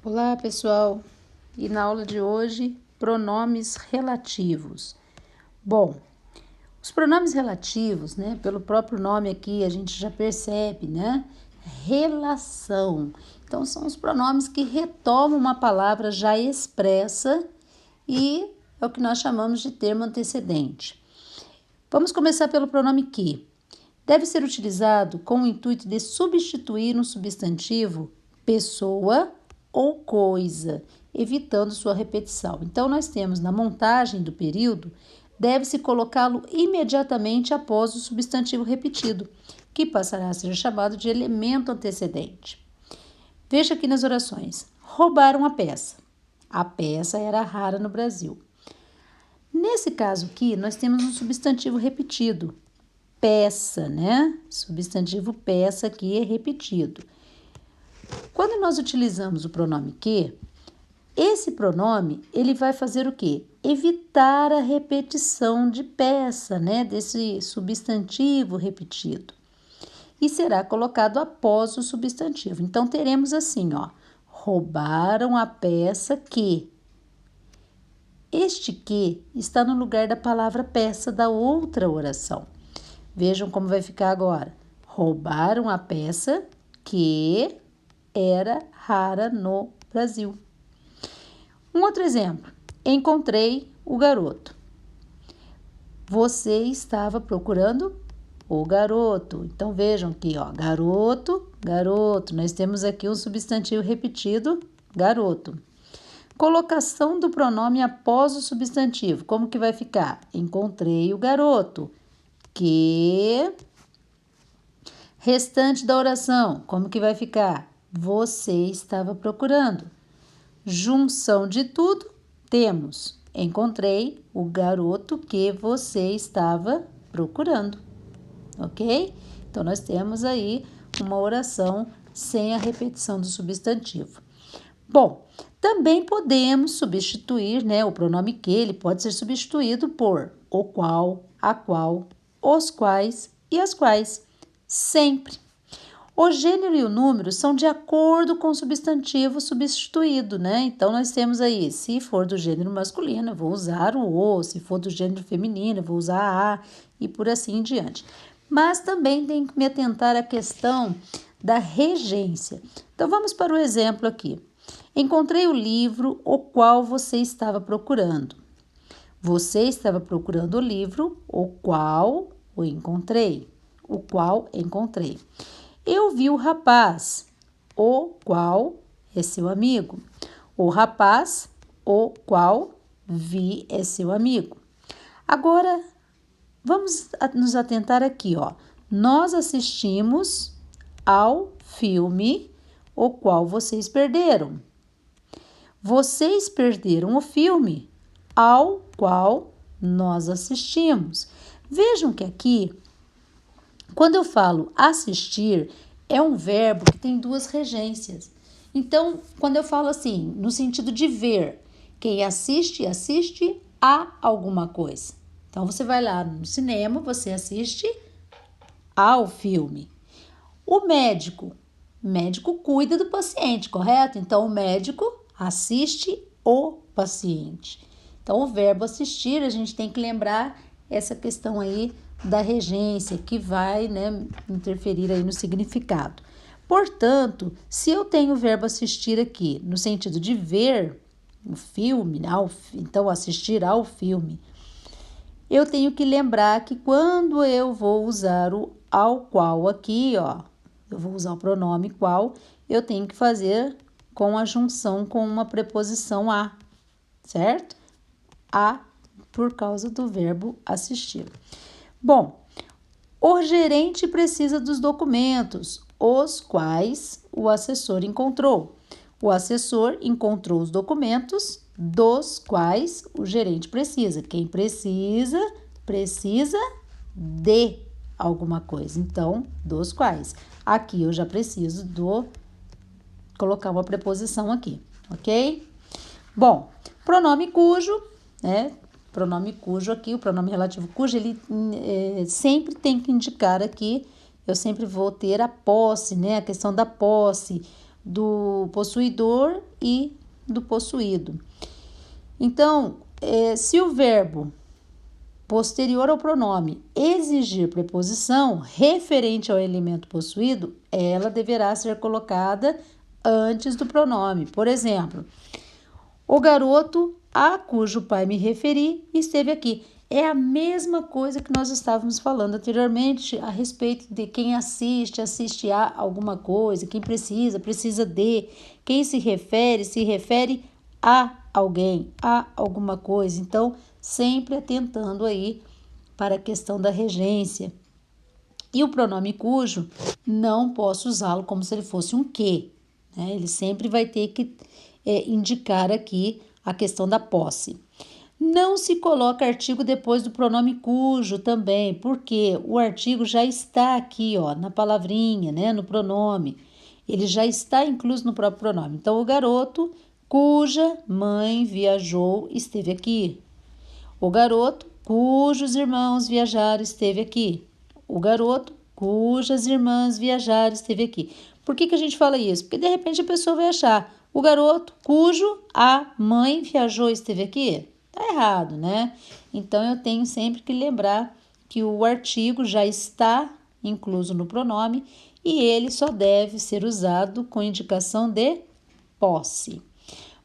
Olá, pessoal! E na aula de hoje, pronomes relativos. Bom, os pronomes relativos, né, pelo próprio nome aqui, a gente já percebe, né? Relação. Então, são os pronomes que retomam uma palavra já expressa e é o que nós chamamos de termo antecedente. Vamos começar pelo pronome que. Deve ser utilizado com o intuito de substituir um substantivo, pessoa ou coisa, evitando sua repetição. Então, nós temos na montagem do período, deve-se colocá-lo imediatamente após o substantivo repetido, que passará a ser chamado de elemento antecedente. Veja aqui nas orações. Roubaram a peça. A peça era rara no Brasil. Nesse caso aqui, nós temos um substantivo repetido. Peça, né? Substantivo peça aqui é repetido. Quando nós utilizamos o pronome que, esse pronome, ele vai fazer o quê? Evitar a repetição de peça, né? Desse substantivo repetido. E será colocado após o substantivo. Então, teremos assim, ó. Roubaram a peça que. Este que está no lugar da palavra peça da outra oração. Vejam como vai ficar agora. Roubaram a peça que era rara no Brasil. Um outro exemplo. Encontrei o garoto. Você estava procurando o garoto. Então, vejam aqui, ó. Garoto, garoto. Nós temos aqui um substantivo repetido, garoto. Colocação do pronome após o substantivo. Como que vai ficar? Encontrei o garoto. Que. Restante da oração. Como que vai ficar? Você estava procurando. Junção de tudo, temos. Encontrei o garoto que você estava procurando. Ok? Então, nós temos aí uma oração sem a repetição do substantivo. Bom, também podemos substituir, né, o pronome que, ele pode ser substituído por o qual, a qual, os quais e as quais, sempre. O gênero e o número são de acordo com o substantivo substituído, né? Então, nós temos aí, se for do gênero masculino, eu vou usar o, se for do gênero feminino, eu vou usar a, e por assim em diante. Mas também tem que me atentar à questão da regência. Então, vamos para o exemplo aqui. Encontrei o livro o qual você estava procurando. Você estava procurando o livro o qual o encontrei. O qual encontrei. Eu vi o rapaz, o qual é seu amigo. O rapaz, o qual vi é seu amigo. Agora, vamos nos atentar aqui, ó. Nós assistimos ao filme o qual vocês perderam. Vocês perderam o filme ao qual nós assistimos. Vejam que aqui, quando eu falo assistir, é um verbo que tem duas regências. Então, quando eu falo assim, no sentido de ver, quem assiste, assiste a alguma coisa. Então, você vai lá no cinema, você assiste ao filme. O médico cuida do paciente, correto? Então, o médico assiste o paciente. Então, o verbo assistir, a gente tem que lembrar essa questão aí da regência, que vai, né, interferir aí no significado. Portanto, se eu tenho o verbo assistir aqui, no sentido de ver o filme, então assistir ao filme, eu tenho que lembrar que quando eu vou usar o ao qual aqui, ó, eu vou usar o pronome qual, eu tenho que fazer com a junção com uma preposição a, certo? A por causa do verbo assistir. Bom, o gerente precisa dos documentos, os quais o assessor encontrou. O assessor encontrou os documentos dos quais o gerente precisa. Quem precisa de alguma coisa. Então, dos quais. Aqui eu já preciso colocar uma preposição aqui, ok? Bom, pronome cujo, né? Pronome cujo aqui, o pronome relativo cujo, ele sempre tem que indicar aqui, eu sempre vou ter a posse, né? A questão da posse. do possuidor e do possuído. Então, se o verbo posterior ao pronome exigir preposição referente ao elemento possuído, ela deverá ser colocada antes do pronome. Por exemplo, o garoto a cujo pai me referi esteve aqui. É a mesma coisa que nós estávamos falando anteriormente a respeito de quem assiste a alguma coisa, quem precisa de, quem se refere a alguém, a alguma coisa. Então, sempre atentando aí para a questão da regência. E o pronome cujo, não posso usá-lo como se ele fosse um que, né? Ele sempre vai ter que indicar aqui a questão da posse. Não se coloca artigo depois do pronome cujo também, porque o artigo já está aqui, ó, na palavrinha, né, no pronome. Ele já está incluso no próprio pronome. Então, o garoto cuja mãe viajou esteve aqui. O garoto cujos irmãos viajaram esteve aqui. O garoto cujas irmãs viajaram esteve aqui. Por que a gente fala isso? Porque de repente a pessoa vai achar o garoto cujo a mãe viajou esteve aqui. Tá errado, né? Então eu tenho sempre que lembrar que o artigo já está incluso no pronome e ele só deve ser usado com indicação de posse.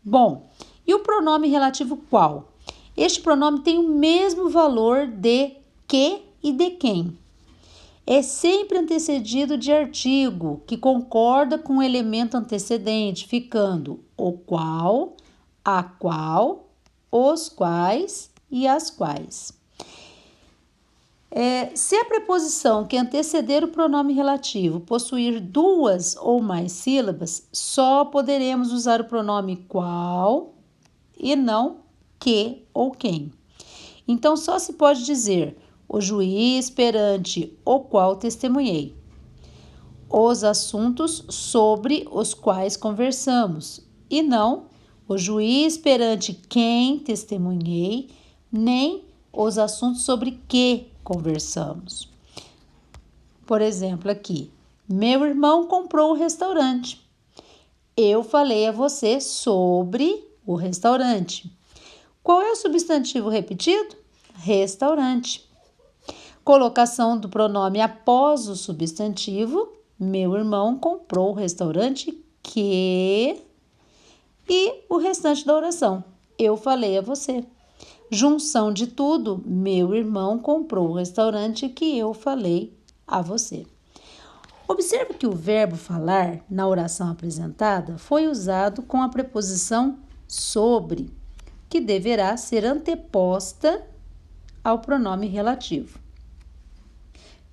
Bom, e o pronome relativo qual? Este pronome tem o mesmo valor de que e de quem. É sempre antecedido de artigo que concorda com o elemento antecedente, ficando o qual, a qual, os quais e as quais. Se a preposição que anteceder o pronome relativo possuir duas ou mais sílabas, só poderemos usar o pronome qual e não que ou quem. Então, só se pode dizer o juiz perante o qual testemunhei, os assuntos sobre os quais conversamos, e não o juiz perante quem testemunhei, nem os assuntos sobre que conversamos. Por exemplo, aqui, meu irmão comprou o restaurante. Eu falei a você sobre o restaurante. Qual é o substantivo repetido? Restaurante. Colocação do pronome após o substantivo. Meu irmão comprou o restaurante que... E o restante da oração. Eu falei a você. Junção de tudo. Meu irmão comprou o restaurante que eu falei a você. Observe que o verbo falar na oração apresentada foi usado com a preposição sobre, que deverá ser anteposta ao pronome relativo.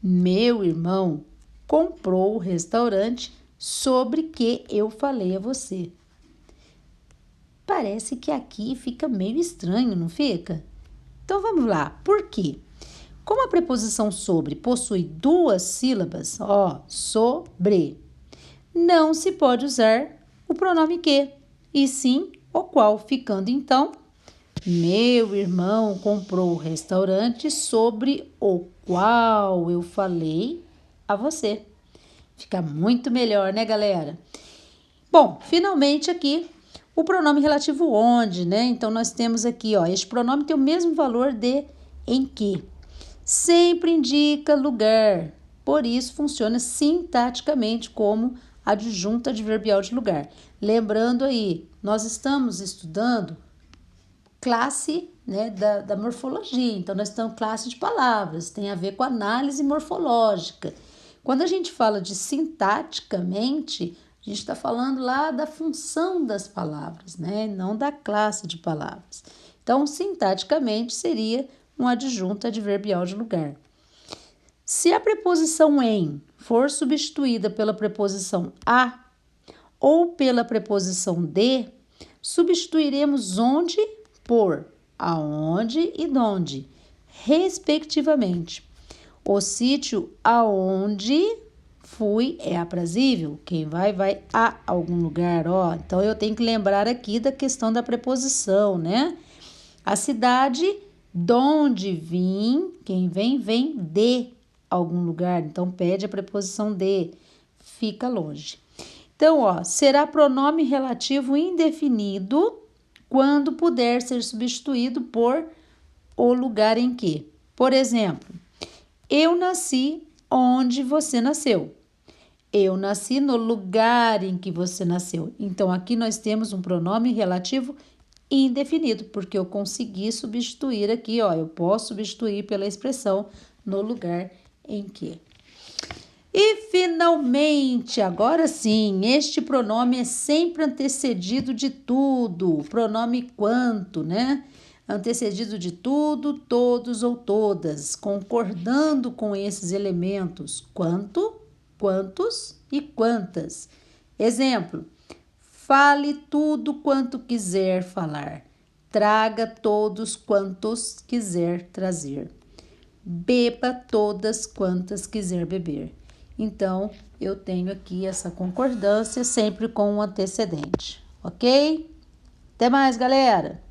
Meu irmão comprou o restaurante sobre que eu falei a você. Parece que aqui fica meio estranho, não fica? Então vamos lá, por quê? Como a preposição sobre possui duas sílabas, sobre, não se pode usar o pronome que, e sim o qual, ficando então, meu irmão comprou o restaurante sobre o qual eu falei a você. Fica muito melhor, né, galera? Bom, finalmente aqui o pronome relativo onde, né? Então, nós temos aqui, este pronome tem o mesmo valor de em que. Sempre indica lugar, por isso funciona sintaticamente como adjunto adverbial de lugar. Lembrando aí, nós estamos estudando classe, né, da morfologia, então nós estamos classe de palavras, tem a ver com análise morfológica. Quando a gente fala de sintaticamente, a gente está falando lá da função das palavras, né, não da classe de palavras. Então, sintaticamente seria um adjunto adverbial de lugar. Se a preposição em for substituída pela preposição a ou pela preposição de, substituiremos onde por aonde e donde, respectivamente. O sítio aonde fui é aprazível. Quem vai a algum lugar, Então, eu tenho que lembrar aqui da questão da preposição, né? A cidade donde vim, quem vem de algum lugar. Então, pede a preposição de, fica longe. Então, ó, será pronome relativo indefinido quando puder ser substituído por o lugar em que. Por exemplo, eu nasci onde você nasceu. Eu nasci no lugar em que você nasceu. Então, aqui nós temos um pronome relativo indefinido, porque eu consegui substituir aqui, ó. Eu posso substituir pela expressão no lugar em que. E, finalmente, agora sim, este pronome é sempre antecedido de tudo. Pronome quanto, né? Antecedido de tudo, todos ou todas, concordando com esses elementos. Quanto, quantos e quantas. Exemplo: fale tudo quanto quiser falar. Traga todos quantos quiser trazer. Beba todas quantas quiser beber. Então, eu tenho aqui essa concordância sempre com o antecedente, ok? Até mais, galera!